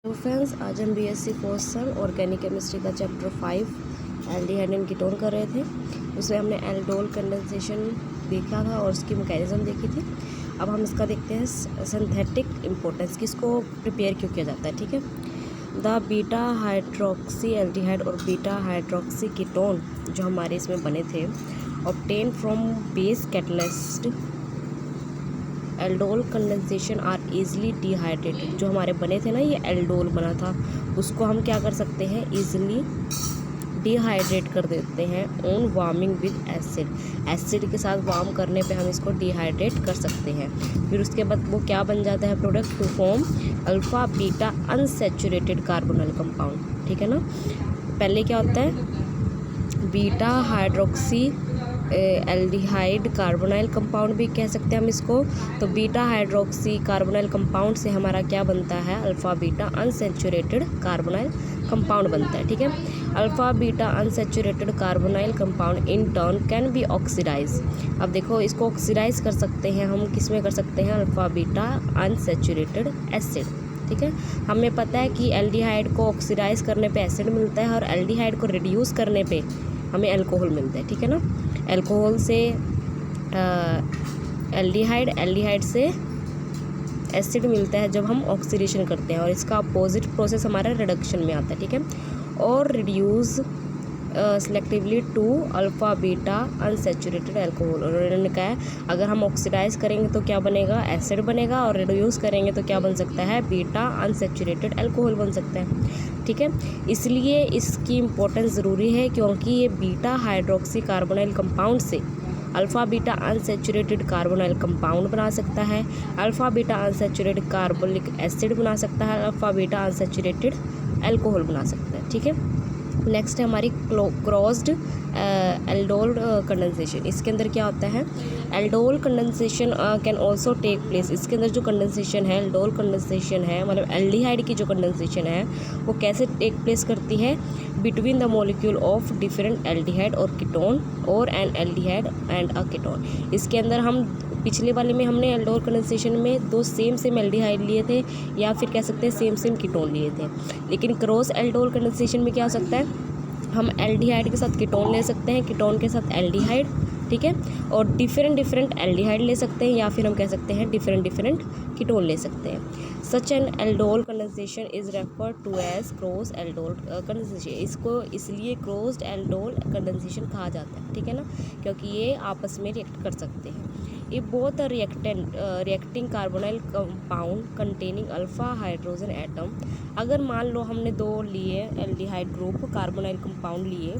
Hello friends, आज हम BSc fourth same organic chemistry का चैप्टर 5 एल्डिहाइड एंड कीटोन कर रहे थे। उसमें हमने एल्डोल कंडेंसेशन देखा था और उसकी मैकेनिज्म देखी थी। अब हम इसका देखते हैं सिंथेटिक इम्पोर्टेंस, किसको प्रिपेयर क्यों किया जाता है। ठीक है, द बीटा हाइड्रोक्सी एल्डिहाइड और बीटा हाइड्रोक्सी कीटोन जो हमारे इसमें बने थे obtain from base catalyst aldol condensation are easily dehydrated. जो हमारे बने थे ना, ये एल्डोल बना था, उसको हम क्या कर सकते हैं, इजली डिहाइड्रेट कर देते हैं ऑन वार्मिंग विद एसिड के साथ वार्म करने पे हम इसको डिहाइड्रेट कर सकते हैं। फिर उसके बाद वो क्या बन जाता है product, to form alpha beta unsaturated carbonyl compound. ठीक है ना, पहले क्या होता है, beta hydroxy aldehyde carbonyl compound भी कह सकते हैं हम इसको। तो बीटा हाइड्रोक्सी कार्बोनाइल कंपाउंड से हमारा क्या बनता है, alpha beta unsaturated carbonyl compound बनता है। ठीक है, alpha beta unsaturated carbonyl compound in turn can be oxidise. अब देखो, इसको ऑक्सीडाइज कर सकते हैं हम, किस में कर सकते हैं, अल्फ़ा बीटा अनसेचुरेटेड एसिड। ठीक है, हमें पता है कि एल्डिहाइड को ऑक्सीडाइज करने पे एसिड मिलता है और एल्डिहाइड को रिड्यूस करने पे हमें अल्कोहल मिलता है। ठीक है ना, अल्कोहल से एल्डिहाइड से एसिड मिलता है जब हम ऑक्सीडेशन करते हैं, और इसका अपोजिट प्रोसेस हमारा रिडक्शन में आता है। ठीक है, और reduce selectively to alpha beta unsaturated alcohol. और इन्होंने कहा है अगर हम ऑक्सीडाइज करेंगे तो क्या बनेगा, एसिड बनेगा, और रिड्यूस करेंगे तो क्या बन सकता है, बीटा अनसेचुरेटेड अल्कोहल बन सकता है। ठीक है, इसलिए इसकी इम्पोर्टेंस ज़रूरी है क्योंकि ये बीटा हाइड्रोक्सी कार्बोनाइल कंपाउंड से alpha beta unsaturated carbonyl compound बना सकता है, alpha beta unsaturated carbonic acid बना सकता है, अल्फ़ा बीटा अनसेचुरेटेड अल्कोहल बना सकता है। ठीक है, नेक्स्ट है हमारी क्रॉस्ड एल्डोल कंडेंसेशन। इसके अंदर क्या होता है, aldol condensation can also take place. इसके अंदर जो कंडेंसेशन है, एल्डोल कंडेंसेशन है, मतलब एल्डिहाइड की जो कंडेंसेशन है वो कैसे टेक प्लेस करती है, between the molecule of different aldehyde और कीटोन और N aldehyde and a ketone. इसके अंदर हम पिछले वाले में हमने एल्डोल कंडेंसेशन में दो सेम एल्डिहाइड लिए थे, या फिर कह सकते हैं सेम कीटोन लिए थे। लेकिन क्रॉस एल्डोल कंडेंसेशन में क्या हो सकता है, हम एल्डिहाइड के साथ कीटोन ले सकते हैं, कीटोन के साथ एल्डिहाइड। ठीक है, और डिफरेंट एल्डिहाइड ले सकते हैं, या फिर हम कह सकते हैं डिफरेंट कीटोन ले सकते हैं। Such an aldol condensation is referred to as cross aldol condensation. इसको इसलिए क्रॉस्ड एल्डोल कंडेंसेशन कहा जाता है। ठीक है ना, क्योंकि ये आपस में रिएक्ट कर सकते हैं। ये both reacting carbonyl compound containing alpha hydrogen atom. अगर मान लो हमने दो लिए एल्डिहाइड ग्रुप कार्बोनाइल कंपाउंड लिए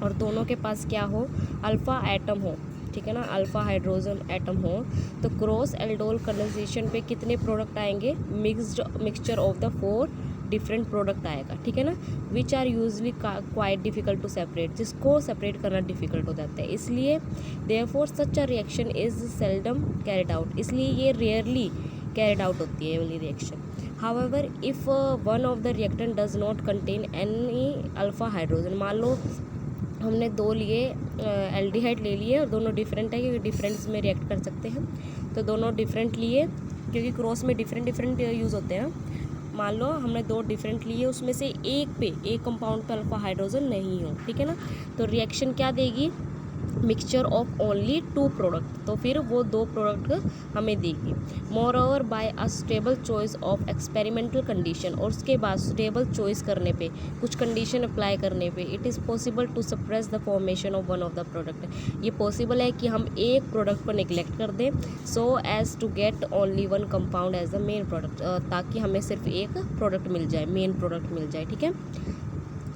और दोनों के पास क्या हो, अल्फ़ा एटम हो, ठीक है ना, अल्फ़ा हाइड्रोजन एटम हो, तो क्रॉस एल्डोल कंडेंसेशन पे कितने प्रोडक्ट आएंगे, mixture of the 4 different product आएगा। ठीक है ना, which are usually quite difficult to separate, जिसको सेपरेट करना डिफ़िकल्ट हो जाता है। इसलिए therefore such a reaction is seldom carried out, इसलिए ये रेयरली कैरिड आउट होती है ये वाली reaction. However if one of the reactant does not contain any alpha hydrogen, मान लो हमने दो लिए एल्डिहाइड ले लिए और दोनों डिफरेंट है, क्योंकि डिफरेंस में रिएक्ट कर सकते हैं, तो दोनों डिफरेंट लिए, क्योंकि क्रॉस में डिफरेंट यूज़ होते हैं। मान लो हमने दो डिफरेंट लिए, उसमें से एक कंपाउंड पे अल्फ़ा हाइड्रोजन नहीं हो, ठीक है ना, तो रिएक्शन क्या देगी, मिक्सचर ऑफ ओनली 2 प्रोडक्ट, तो फिर वो 2 प्रोडक्ट हमें देगी। More over by a stable choice of experimental condition, और उसके बाद स्टेबल चॉइस करने पे, कुछ कंडीशन अप्लाई करने पे, it is possible to suppress the formation of one of the product. ये पॉसिबल है कि हम एक प्रोडक्ट को निगलेक्ट कर दें, so as to get only one compound as the main product, ताकि हमें सिर्फ एक प्रोडक्ट मिल जाए, मेन प्रोडक्ट मिल जाए। ठीक है,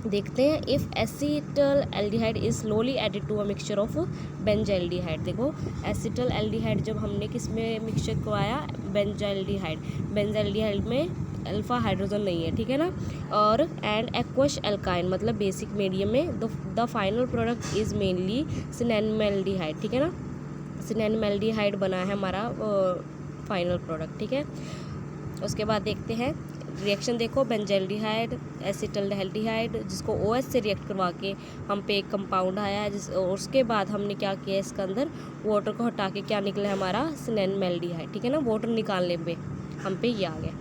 देखते हैं, if acetaldehyde is slowly added to a mixture of benzaldehyde. देखो, एसिटल एल्डिहाइड जब हमने किस में मिक्सचर करवाया, बेंजाइल्डिहाइड में अल्फ़ा हाइड्रोजन नहीं है, ठीक है ना, और एंड एक्वस एल्काइन मतलब बेसिक मीडियम में, the final product is mainly cinnamaldehyde. ठीक है ना, सिनेनमेल्डिहाइड बना है हमारा फाइनल प्रोडक्ट। ठीक है, उसके बाद देखते हैं रिएक्शन, देखो, बेंजाइल्डिहाइड एसिटल्डिहाइड, जिसको OH से रिएक्ट करवा के हम पे एक कंपाउंड आया है, और उसके बाद हमने क्या किया, इसके अंदर वाटर को हटा के क्या निकला है हमारा, सिनेनमेल्डिहाइड। ठीक है ना, वाटर निकालने पे हम पे ये आ गया,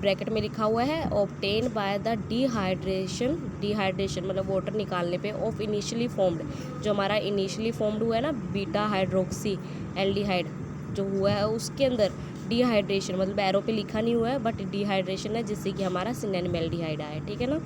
ब्रैकेट में लिखा हुआ है ऑब्टेन बाय द डिहाइड्रेशन मतलब वाटर निकालने पे ऑफ इनिशियली फॉर्म्ड, जो हमारा इनिशियली फॉर्म्ड हुआ है ना बीटा हाइड्रोक्सी एल्डिहाइड जो हुआ है उसके अंदर डिहाइड्रेशन मतलब एरो पे लिखा नहीं हुआ है बट डिहाइड्रेशन है जिससे कि हमारा सिनेनमेल्डिहाइड आया, ठीक है ना।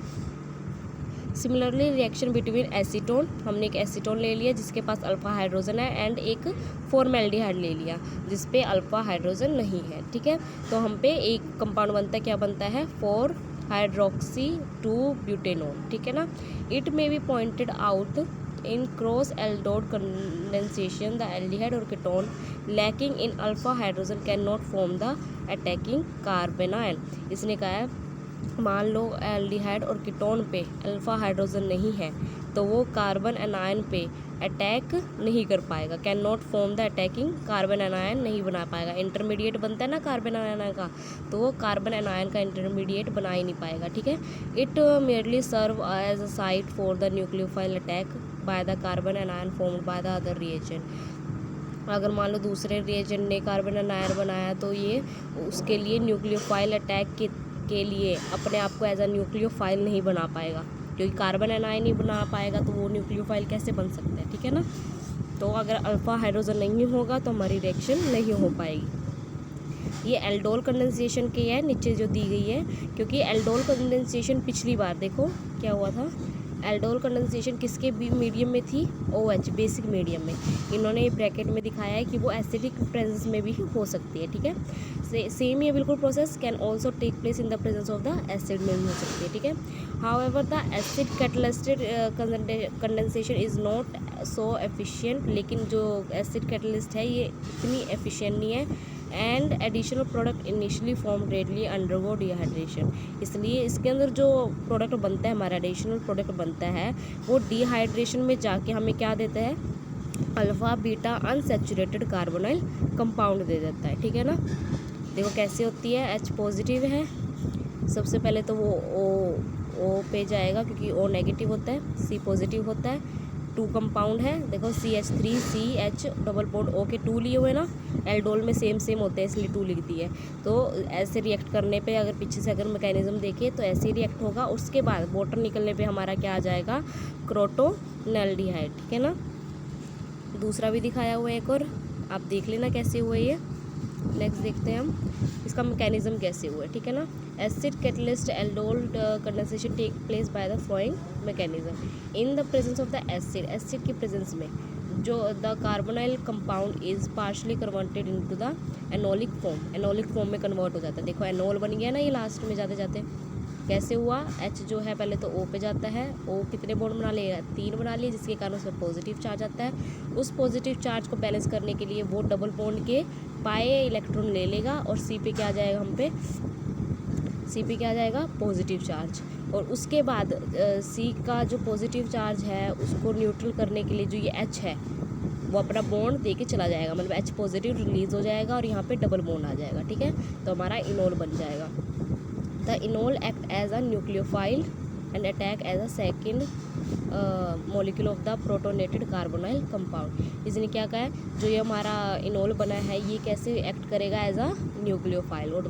सिमिलरली रिएक्शन बिटवीन एसीटोन, हमने एक एसीटोन ले लिया जिसके पास अल्फा हाइड्रोजन है एंड एक फॉर्मेल्डिहाइड ले लिया जिस पे अल्फा हाइड्रोजन नहीं है, ठीक है। तो हम पे एक कंपाउंड बनता है, क्या बनता है 4 हाइड्रोक्सी 2 ब्यूटेनोन, ठीक है ना। It may be pointed out in cross aldol condensation the aldehyde और ketone lacking in alpha hydrogen can not form the attacking carbanion. इसने कहा है मान लो एल्डिहाइड और कीटोन पे अल्फा हाइड्रोजन नहीं है तो वो कार्बन एनायन पे अटैक नहीं कर पाएगा, can not form the attacking carbon anion नहीं बना पाएगा। इंटरमीडिएट बनता है ना कार्बन एनायन का, तो वो कार्बन एनायन का इंटरमीडिएट बना ही नहीं पाएगा, ठीक है। It merely serve as a site for the nucleophile attack by the carbon anion formed by the other reagent. अगर मान लो दूसरे रिएजेंट ने कार्बन एनायन बनाया तो ये उसके लिए न्यूक्लियोफाइल अटैक के लिए अपने आप को एज अ न्यूक्लियोफाइल नहीं बना पाएगा, क्योंकि कार्बन एनायन नहीं बना पाएगा तो वो न्यूक्लियोफाइल कैसे बन सकता है, ठीक है ना। तो अगर अल्फा हाइड्रोजन नहीं होगा तो हमारी रिएक्शन नहीं हो पाएगी। ये एल्डोल कंडेंसेशन की है नीचे जो दी गई है, क्योंकि एल्डोल कंडेंसेशन पिछली बार देखो क्या हुआ था, एल्डोल कंडेंसेशन किसके मीडियम में थी, OH बेसिक मीडियम में। इन्होंने ब्रैकेट में दिखाया है कि वो एसिडिक प्रेजेंस में भी हो सकती है, ठीक है। सेम ये बिल्कुल process can also take place in the presence of the acid में भी हो सकती है, ठीक है। However the acid catalysed condensation is not so efficient, लेकिन जो एसिड कैटलिस्ट है ये इतनी एफिशिएंट नहीं है and additional product initially form readily undergo dehydration. इसलिए इसके अंदर जो प्रोडक्ट बनता है हमारा एडिशनल प्रोडक्ट बनता है वो डिहाइड्रेशन में जाके हमें क्या देता है, alpha beta unsaturated carbonyl compound दे देता है, ठीक है ना। देखो कैसे होती है, H पॉजिटिव है, सबसे पहले तो वो O पे जाएगा क्योंकि O नेगेटिव होता है, C पॉजिटिव होता है, 2 कंपाउंड है, देखो CH3CH डबल बॉन्ड O के 2 लिए हुए ना, एल्डोल में सेम होते हैं इसलिए 2 लिख दी है। तो ऐसे रिएक्ट करने पे अगर पीछे से अगर मैकेनिज्म देखें तो ऐसे ही रिएक्ट होगा, उसके बाद वाटर निकलने पे हमारा क्या आ जाएगा, क्रोटोनेल्डिहाइड, ठीक है ना। दूसरा भी दिखाया हुआ है एक और, आप देख लेना कैसे हुआ ये। नेक्स्ट देखते हैं हम इसका मैकेनिज्म कैसे हुआ है, ठीक है ना। Acid catalyst aldol condensation take place by the following mechanism in the presence of the acid. Acid की प्रेजेंस में जो the carbonyl compound is partially converted into the enolic form, enolic form में कन्वर्ट हो जाता है। देखो anole बन गया ना ये लास्ट में जाते जाते, कैसे हुआ, H जो है पहले तो O पे जाता है, O कितने बॉन्ड बना लेगा, 3 बना लिए, जिसके कारण उसमें पॉजिटिव चार्ज आता है। उस पॉजिटिव चार्ज को बैलेंस करने के लिए वो डबल बॉन्ड के पाए इलेक्ट्रॉन ले लेगा और C पे क्या आ जाएगा, हम पे C पे क्या आ जाएगा, पॉजिटिव चार्ज। और उसके बाद C का जो पॉजिटिव चार्ज है उसको न्यूट्रल करने के लिए जो ये H है वो अपना बॉन्ड दे के चला जाएगा, मतलब H पॉजिटिव रिलीज हो जाएगा और यहाँ पे डबल बॉन्ड आ जाएगा, ठीक है। तो हमारा इनोल बन जाएगा। The enol act as a nucleophile and attack as a second molecule of the protonated carbonyl compound। इसने क्या कहा है, जो ये हमारा इनोल बना है ये कैसे एक्ट करेगा एज अ न्यूक्लियोफाइल और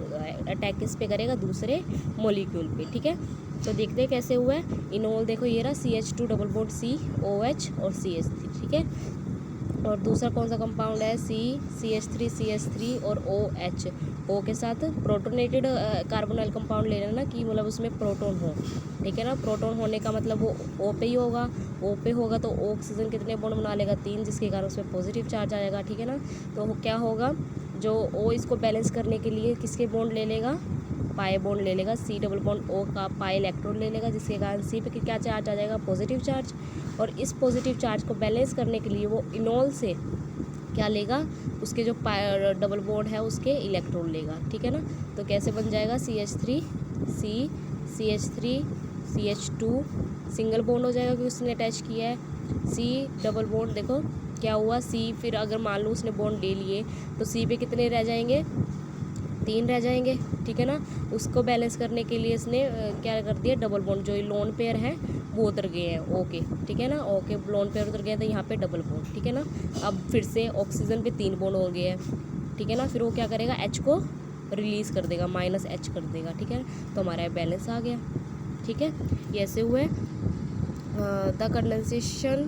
अटैक किस पे करेगा, दूसरे मॉलिक्यूल पे, ठीक है। तो देखते हैं कैसे हुआ है इनोल। देखो ये रहा CH2 डबल बॉन्ड COH और CH3, ठीक है। और दूसरा कौन सा कंपाउंड है, CH3 और OH, O के साथ प्रोटोनेटेड कार्बोनाइल कंपाउंड ले लेना कि मतलब उसमें प्रोटॉन हो, ठीक है ना। प्रोटॉन होने का मतलब वो O पे ही होगा, O पे होगा तो ऑक्सीजन कितने बॉन्ड बना लेगा, 3, जिसके कारण उसमें पॉजिटिव चार्ज आएगा, ठीक है ना। तो क्या होगा, जो O इसको बैलेंस करने के लिए किसके बॉन्ड ले लेगा, पाई बॉन्ड ले लेगा, C डबल बॉन्ड O का पाई इलेक्ट्रॉन ले लेगा, जिसके कारण C पे क्या चार्ज आ जाएगा, पॉजिटिव चार्ज। और इस पॉजिटिव चार्ज को बैलेंस करने के लिए वो इनोल से क्या लेगा, उसके जो डबल बॉन्ड है उसके इलेक्ट्रॉन लेगा, ठीक है ना। तो कैसे बन जाएगा, CH3 सिंगल बॉन्ड हो जाएगा क्योंकि उसने अटैच किया है, C डबल बॉन्ड, देखो क्या हुआ C, फिर अगर मान लो उसने बॉन्ड ले लिए तो C पे कितने रह जाएंगे, 3 रह जाएंगे, ठीक है ना। उसको बैलेंस करने के लिए इसने क्या कर दिया, डबल बॉन्ड, जो लोन पेयर है वो उतर गए हैं ओके, ठीक है ना, ओके लोन पेयर उतर गए तो यहाँ पे डबल बॉन्ड, ठीक है ना। अब फिर से ऑक्सीजन पे 3 बॉन्ड हो गए हैं, ठीक है ना। फिर वो क्या करेगा, H को रिलीज़ कर देगा, -H कर देगा, ठीक है। तो हमारा बैलेंस आ गया, ठीक है। ये ऐसे हुए the condensation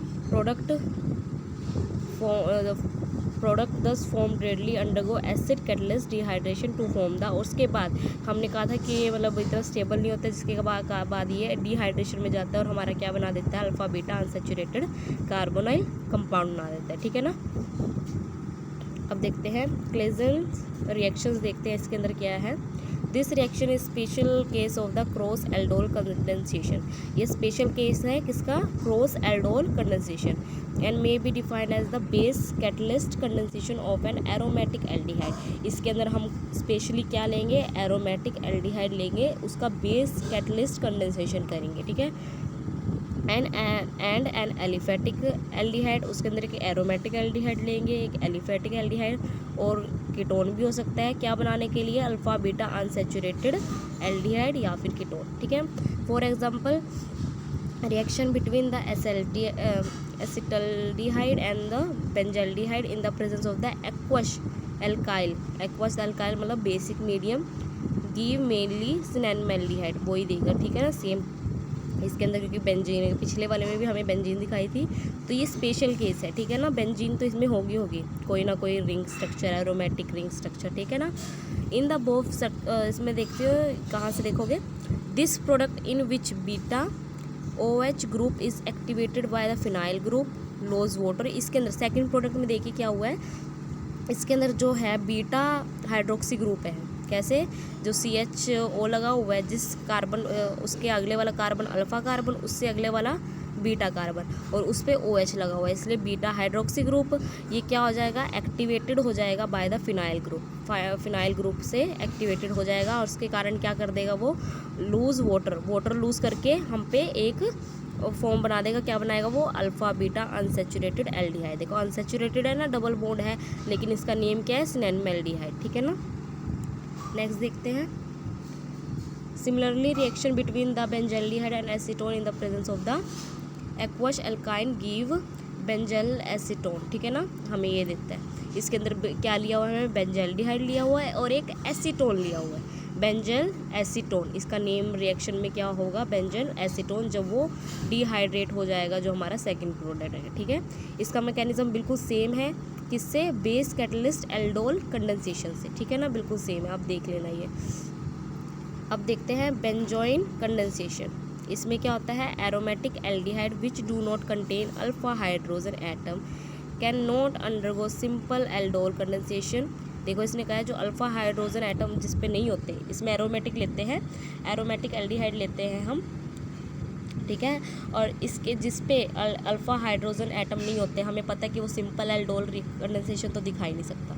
product thus form readily undergo acid catalyst dehydration to form the. और उसके बाद हमने कहा था कि ये मतलब इतना स्टेबल नहीं होता, जिसके बाद ये डिहाइड्रेशन में जाता है और हमारा क्या बना देता है, alpha beta unsaturated carbonyl compound बना देता है, ठीक है ना। अब देखते हैं क्लेजेंस रिएक्शंस, देखते हैं इसके अंदर क्या है। This reaction is special case of the cross aldol condensation. ये स्पेशल केस है किसका, cross aldol condensation, and may be defined as the base catalyst condensation of an aromatic aldehyde. इसके अंदर हम स्पेशली क्या लेंगे, एरोमेटिक एल्डिहाइड लेंगे, उसका बेस कैटलिस्ट कंडेंसेशन करेंगे, ठीक है। एंड एन एलिफेटिक एल्डिहाइड, उसके अंदर एक एरोमेटिक एल्डिहाइड लेंगे, एक एलिफेटिक एल्डिहाइड, और कीटोन भी हो सकता है क्या बनाने के लिए, अल्फ़ा बीटा अनसैचुरेटेड एल्डिहाइड या फिर कीटोन, ठीक है। For example reaction between the acetaldehyde and the benzaldehyde in the presence of the aqueous alkyl मतलब बेसिक मीडियम गिव मेनली सिनेनमेल्डिहाइड, वही देगा, ठीक है ना। सेम इसके अंदर, क्योंकि बेंजीन पिछले वाले में भी हमें बेंजीन दिखाई थी, तो ये स्पेशल केस है, ठीक है ना। बेंजीन तो इसमें होगी कोई ना कोई ring structure, aromatic ring structure, ठीक है ना। इन द बोथ इसमें देखते हो कहाँ से देखोगे, this product in which beta OH group is activated by the phenyl group loss water. इसके अंदर सेकेंड प्रोडक्ट में देखिए क्या हुआ है, इसके अंदर जो है बीटा हाइड्रोक्सी ग्रुप है, कैसे, जो CHO लगा हुआ है, जिस कार्बन उसके अगले वाला कार्बन अल्फ़ा कार्बन, उससे अगले वाला बीटा कार्बन, और उस पर OH लगा हुआ है, इसलिए बीटा हाइड्रोक्सी ग्रुप ये क्या हो जाएगा, एक्टिवेटेड हो जाएगा by the phenyl group. Phenyl group से एक्टिवेटेड हो जाएगा और उसके कारण क्या कर देगा, वो लूज़ वाटर लूज़ करके हम पे एक फॉर्म बना देगा, क्या बनाएगा वो, अल्फ़ा बीटा अनसैचुरेटेड एल्डिहाइड। देखो अनसैचुरेटेड है ना, डबल बॉन्ड है, लेकिन इसका नेम क्या है, सिनेनमेल्डिहाइड, ठीक है ना। नेक्स्ट देखते हैं, similarly reaction between the benzaldehyde and acetone in the presence of the aqueous alkyne give benzyl acetone, ठीक है ना। हमें ये देता है, इसके अंदर क्या लिया हुआ है, बेंजल्डिहाइड लिया हुआ है और एक एसीटोन लिया हुआ है, बेंजल एसीटोन। इसका नेम रिएक्शन में क्या होगा, बेंजल एसीटोन, जब वो डिहाइड्रेट हो जाएगा, जो हमारा सेकंड प्रोडक्ट है, ठीक है। इसका मैकेनिज्म बिल्कुल सेम है, किससे, बेस कैटलिस्ट एल्डोल कंडेंसेशन से, ठीक है ना, बिल्कुल सेम है, आप देख लेना ये। अब देखते हैं बेंजोइन कंडेंसेशन। इसमें क्या होता है, aromatic aldehyde which do not contain alpha hydrogen atom can not undergo simple aldol condensation. देखो इसने कहा है जो अल्फ़ा हाइड्रोजन एटम जिस पे नहीं होते, इसमें एरोमेटिक लेते हैं, एरोमेटिक एल्डिहाइड लेते हैं हम, ठीक है। और इसके जिस पे अल्फ़ा हाइड्रोजन एटम नहीं होते, हमें पता है कि वो सिंपल एल्डोल कंडेंसेशन तो दिखा ही नहीं सकता,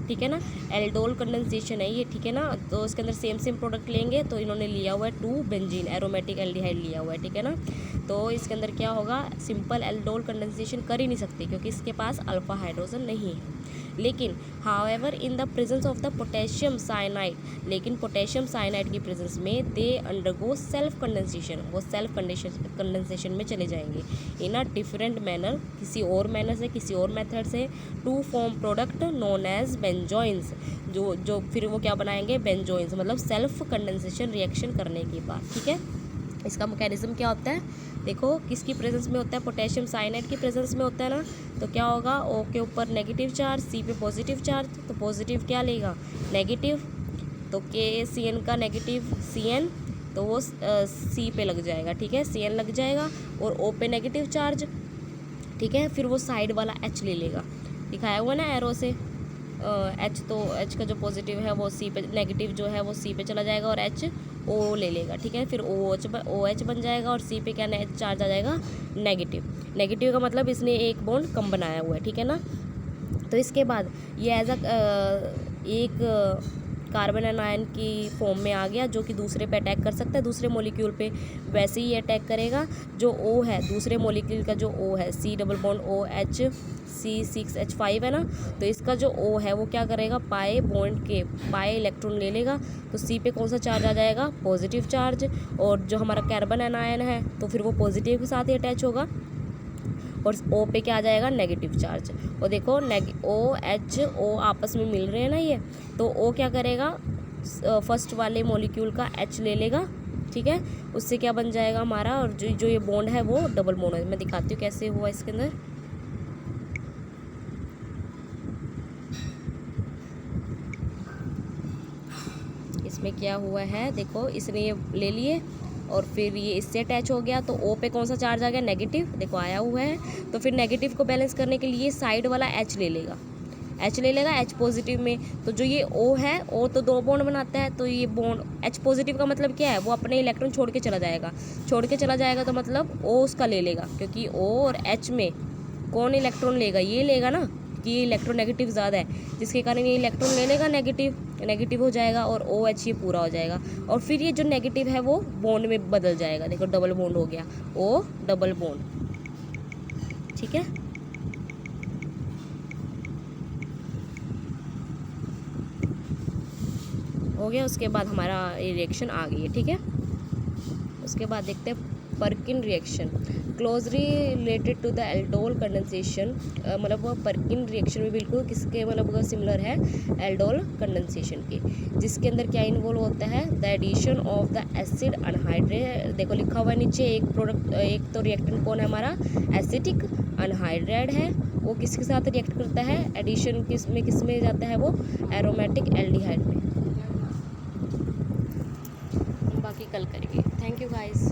ठीक है ना। एल्डोल कंडेंसेशन है ये, ठीक है ना। तो इसके अंदर सेम प्रोडक्ट लेंगे, तो इन्होंने लिया हुआ है 2 बेंजीन, एरोमेटिक एल्डिहाइड लिया हुआ है, ठीक है ना। तो इसके अंदर क्या होगा, सिंपल एल्डोल कंडेंसेशन कर ही नहीं सकते, क्योंकि इसके पास अल्फ़ा हाइड्रोजन नहीं है। लेकिन however in the presence of the potassium cyanide, लेकिन पोटेशियम साइनाइड की प्रेजेंस में दे अंडरगो सेल्फ कंडेंसेशन, वो सेल्फ कंडेंसेशन में चले जाएंगे इन अ डिफरेंट मैनर, किसी और मैनर से, किसी और मेथड से, to form product known as benzoins, जो फिर वो क्या बनाएंगे, बेंजोइंस, मतलब सेल्फ कंडेंसेशन रिएक्शन करने के बाद, ठीक है। इसका मैकेनिज्म क्या होता है, देखो किसकी प्रेजेंस में होता है, पोटेशियम साइनाइड की प्रेजेंस में होता है ना, तो क्या होगा, O के ऊपर नेगेटिव चार्ज, C पे पॉजिटिव चार्ज, तो पॉजिटिव क्या लेगा, नेगेटिव, तो KCN का नेगेटिव CN, तो वो C पे लग जाएगा, ठीक है, CN लग जाएगा, और O पे नेगेटिव चार्ज, ठीक है। फिर वो साइड वाला H ले लेगा, दिखाया हुआ ना एरो से, H, तो H का जो पॉजिटिव है वो C पे, नेगेटिव जो है वो C पे चला जाएगा, और H O ले लेगा, ठीक है। फिर OH बन जाएगा, और C पे क्या चार्ज आ जाएगा, नेगेटिव का मतलब इसने एक बॉन्ड कम बनाया हुआ है, ठीक है ना। तो इसके बाद ये एज एक कार्बन एनायन की फॉर्म में आ गया, जो कि दूसरे पे अटैक कर सकता है, दूसरे मॉलिक्यूल पे, वैसे ही अटैक करेगा। जो O है, दूसरे मॉलिक्यूल का जो O है, C double bond OH C6H5 है ना, तो इसका जो O है वो क्या करेगा, पाए बॉन्ड के पाए इलेक्ट्रॉन ले लेगा, तो C पे कौन सा चार्ज आ जाएगा, पॉजिटिव चार्ज, और जो हमारा कार्बन एनायन है तो फिर वो पॉजिटिव के साथ ही अटैच होगा, और O पे क्या आ जाएगा, नेगेटिव चार्ज। और देखो OH O आपस में मिल रहे हैं ना ये, तो O क्या करेगा, फर्स्ट वाले मॉलिक्यूल का H ले लेगा, ठीक है। उससे क्या बन जाएगा हमारा, और जो ये बॉन्ड है वो डबल बॉन्ड है। मैं दिखाती हूँ कैसे हुआ इसके अंदर। इसमें क्या हुआ है देखो, इसने ये ले लिए और फिर ये इससे अटैच हो गया, तो O पे कौन सा चार्ज आ गया, नेगेटिव, देखो आया हुआ है। तो फिर नेगेटिव को बैलेंस करने के लिए साइड वाला H ले लेगा, H पॉजिटिव में। तो जो ये O है, O तो 2 बॉन्ड बनाता है, तो ये बॉन्ड H पॉजिटिव का मतलब क्या है, वो अपने इलेक्ट्रॉन छोड़ के चला जाएगा, तो मतलब O उसका ले लेगा, क्योंकि O और H में कौन इलेक्ट्रॉन लेगा, ये लेगा ना, कि ये इलेक्ट्रोनेगेटिव ज़्यादा है, जिसके कारण ये इलेक्ट्रॉन ले लेगा, नेगेटिव हो जाएगा और OH ये पूरा हो जाएगा। और फिर ये जो नेगेटिव है वो बॉन्ड में बदल जाएगा, देखो डबल बॉन्ड हो गया, O डबल बॉन्ड, ठीक है। हो गया, उसके बाद हमारा ये रिएक्शन आ गई है, ठीक है। उसके बाद देखते हैं Perkin reaction, closely related to the aldol condensation. मतलब वो पर्किन रिएक्शन में बिल्कुल किसके मतलब सिमिलर है, एल्डोल कंडेंसेशन के, जिसके अंदर क्या इन्वॉल्व होता है, the addition of the acid anhydride. देखो लिखा हुआ है नीचे, एक तो रिएक्टेंट कौन है हमारा, एसिटिक अनहाइड्राइड है, वो किसके साथ रिएक्ट करता है, एडिशन किस में जाता है, वो एरोमेटिक एल्डिहाइड में। बाकी कल करेंगे। Thank you guys.